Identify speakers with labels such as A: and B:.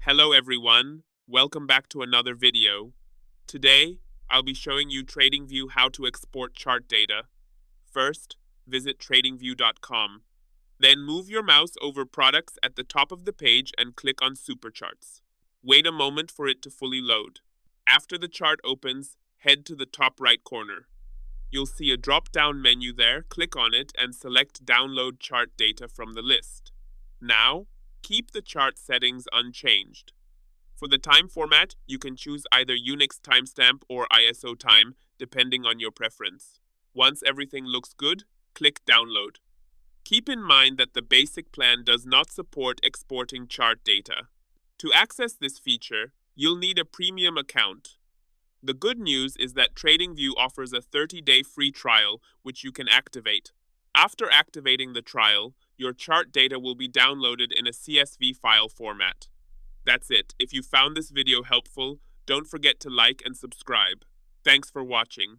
A: Hello everyone, welcome back to another video. Today, I'll be showing you TradingView how to export chart data. First, visit tradingview.com. Then move your mouse over Products at the top of the page and click on Supercharts. Wait a moment for it to fully load. After the chart opens, head to the top right corner. You'll see a drop-down menu there, click on it and select Download Chart Data from the list. Now, keep the chart settings unchanged. For the time format, you can choose either Unix timestamp or ISO time, depending on your preference. Once everything looks good, click Download. Keep in mind that the basic plan does not support exporting chart data. To access this feature, you'll need a premium account. The good news is that TradingView offers a 30-day free trial, which you can activate. After activating the trial, your chart data will be downloaded in a CSV file format. That's it. If you found this video helpful, don't forget to like and subscribe. Thanks for watching.